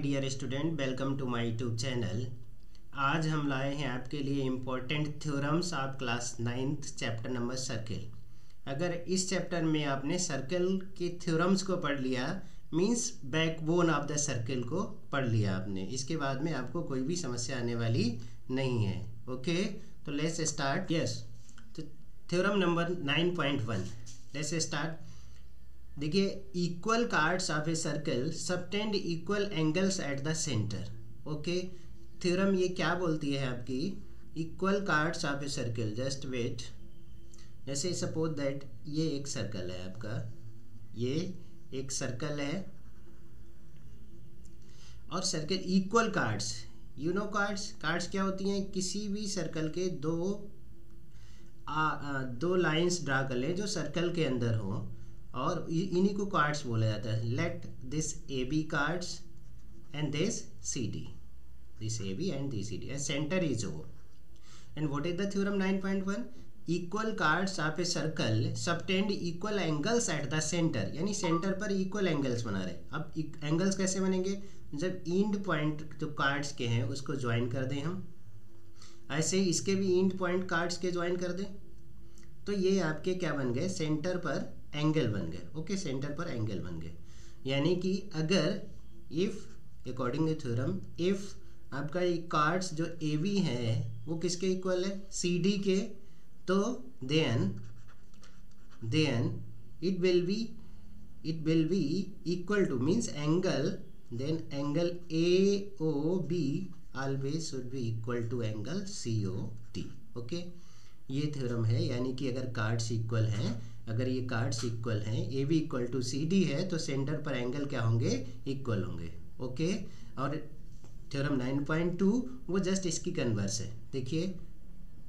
Dear student, welcome to my YouTube channel. आज हम लाए हैं आपके लिए important theorems of class 9th chapter number circle. अगर इस चैप्टर में आपने सर्कल के थ्योरम्स को पढ़ लिया means backbone of the circle को पढ़ लिया आपने, इसके बाद में आपको कोई भी समस्या आने वाली नहीं है। ओके, तो लेट्स स्टार्ट। यस, तो थ्योरम नंबर 9.1 लेट्स स्टार्ट। देखिए, equal chords of a circle subtend equal angles at the centre. Okay, theorem ये क्या बोलती है आपकी, equal chords of a circle, just wait. जैसे सपोज दैट ये एक सर्कल है आपका, ये एक सर्कल है और circle equal cards, you know cards क्या होती हैं, किसी भी सर्कल के दो लाइंस ड्रा कर लें जो सर्कल के अंदर हो और इन्हीं को कार्ड्स बोला जाता है। Let this A B chords and this C D, this A B and this C D, centre is O. And what is the theorem 9.1? Equal chords of a circle subtend equal angles at the centre, यानी centre पर equal angles बना रहे। अब angles कैसे बनेंगे, जब and point जो cards के हैं उसको ज्वाइन कर दें हम, ऐसे ही इसके भी एंड पॉइंट कार्ड्स के ज्वाइन कर दें, तो ये आपके क्या बन गए, सेंटर पर एंगल बन गए। ओके, सेंटर पर एंगल बन गए। यानी कि अगर if according to theorem, if आपका ये कार्ड्स जो ए बी है वो किसके इक्वल है, सी डी के, तो then it will be equal to means angle, then angle A O B always should be equal to angle C O T. Okay, ये थ्योरम है। यानी कि अगर कार्ड्स इक्वल हैं, अगर ये कार्ड्स इक्वल हैं, A B equal to C D है, तो सेंटर पर एंगल क्या होंगे, इक्वल होंगे। ओके, और थ्योरम 9.2 वो जस्ट इसकी कन्वर्स है। देखिए,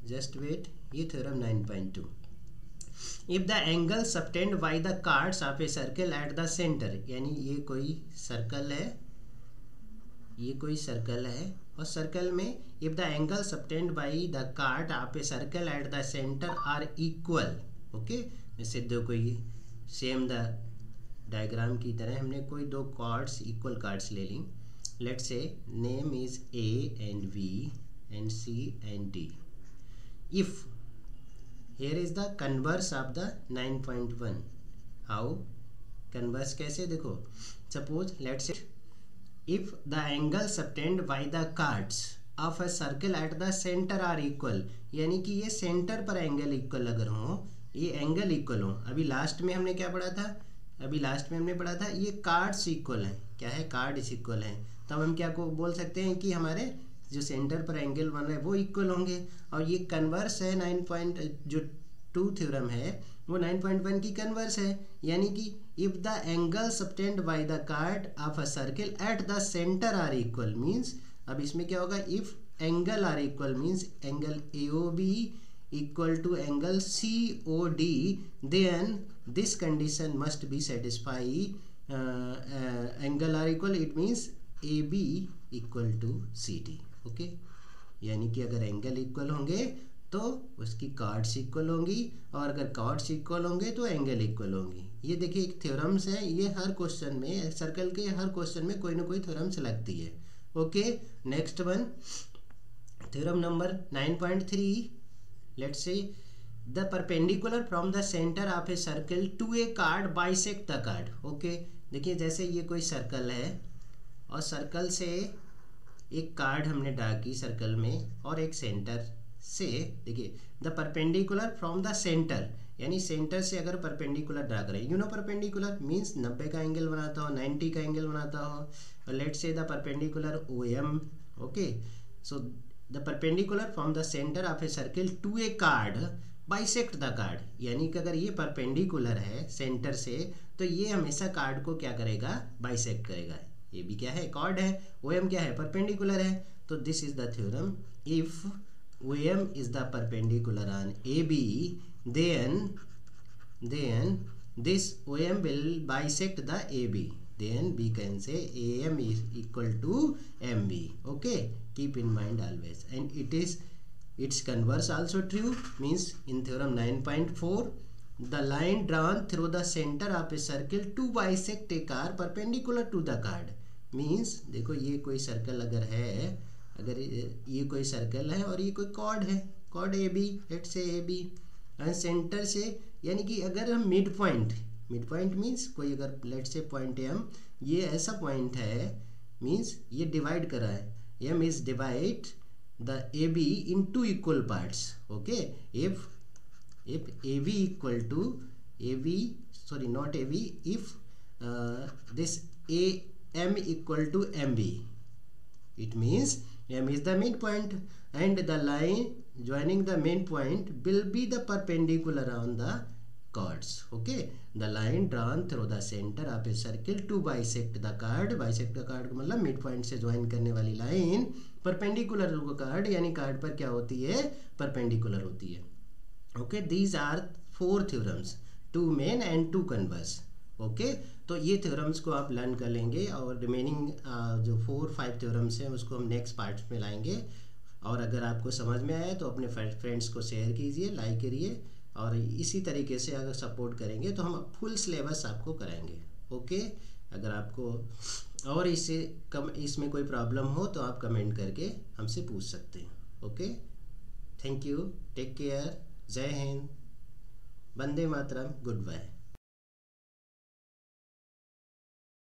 जस्ट वेट, ये theorem 9.2, if the angle subtend by the cards of a circle at the centre, यानी ये कोई सर्कल है, ये कोई सर्कल है और सर्कल में if the angle subtend by the chord of a circle at the centre are equal. Okay, जैसे दो कोई सेम द डायग्राम की तरह हमने कोई दो कार्ड्स, इक्वल कार्ड्स ले ली। Let's say name is A and B and C and D. If here is the converse of the 9.1, how converse कैसे, देखो suppose let's say if the angle subtend by the cards of a circle at the center are equal, यानी कि ये centre पर angle equal अगर हो, ये angle equal हो। अभी लास्ट में हमने क्या पढ़ा था, ये कार्ड्स इक्वल हैं। क्या है, कार्ड्स इक्वल हैं, तब हम क्या को बोल सकते हैं कि हमारे जो सेंटर पर एंगल बन रहे हैं वो इक्वल होंगे। और ये कन्वर्स है 9.2 थ्योरम है वो 9.1 की कन्वर्स है। यानी कि if the angle subtend by the chord of a circle at the centre are equal means, अब इसमें क्या होगा, if angle are equal means angle A O B equal to angle C O D, then this condition must be satisfy. Angle are equal, it means A B equal to C D. Okay, यानी कि अगर angle equal होंगे तो उसकी cards equal होंगी, और अगर cards equal होंगे तो एंगल इक्वल होंगी। ये देखिए एक थ्योरम्स है, ये हर क्वेश्चन में, सर्कल के हर क्वेश्चन में कोई ना कोई थ्योरम्स लगती है। Okay, next one, theorem number 9.3, let's say the perpendicular from the centre of a circle to a chord bisect the chord. Okay, देखिए जैसे ये कोई सर्कल है और सर्कल से एक कार्ड हमने ड्रा की सर्कल में, और एक सेंटर से, देखिए the perpendicular from the centre, यानी सेंटर से अगर परपेंडिकुलर ड्रा करें, यू नो परपेंडिकुलर मींस 90 का एंगल बनाता हो, 90 का एंगल बनाता हो। Let's say the perpendicular O M. Okay, so the perpendicular from the centre of a circle to a chord bisect the chord, यानी कि अगर ये परपेंडिकुलर है सेंटर से, तो ये हमेशा कार्ड को क्या करेगा, बाइसेक्ट करेगा। ये भी क्या है, कार्ड है, ओ एम क्या है, परपेंडिकुलर है। तो this is the theorem, if OM is the perpendicular on AB, then this OM will bisect the AB. Then we can say AM is equal to MB. Okay, keep in mind always. And its converse also true, means in theorem 9.4, the line drawn through the center of a circle to bisect a car perpendicular to the card means देखो ये कोई circle अगर है, अगर ये कोई circle है और ये कोई कॉर्ड है, कॉर्ड ए बी, लेट से ए बी, एंड सेंटर से, यानी कि अगर हम mid point, mid point means कोई अगर लेट से पॉइंट एम, ये ऐसा पॉइंट है, मीन्स ये डिवाइड करा है, M is divide the A B in two equal parts, okay. If A B equal to A B, sorry not AB, if this AM equal to MB, it means M is the midpoint and the line joining the main point will be the perpendicular on the chords, okay. The line drawn through the center of a circle to bisect the chord, bisect the chord मतलब midpoint से join करने वाली line perpendicular को chord, यानी chord पर क्या होती है, perpendicular होती है, okay. These are 4 theorems, 2 main and 2 converse, okay. तो ये थ्योरम्स को आप लर्न कर लेंगे और रिमेनिंग जो 4-5 थ्योरम्स हैं उसको हम नेक्स्ट पार्ट में लाएंगे। और अगर आपको समझ में आया तो अपने फ्रेंड्स को शेयर कीजिए, लाइक करिए, और इसी तरीके से अगर सपोर्ट करेंगे तो हम फुल सिलेबस आपको कराएंगे, ओके। अगर आपको और इससे कम इसमें कोई प्रॉब्लम हो तो आप कमेंट करके हमसे पूछ सकते हैं, okay. Thank you, take care, Jai Hind, Vande Mataram, good bye.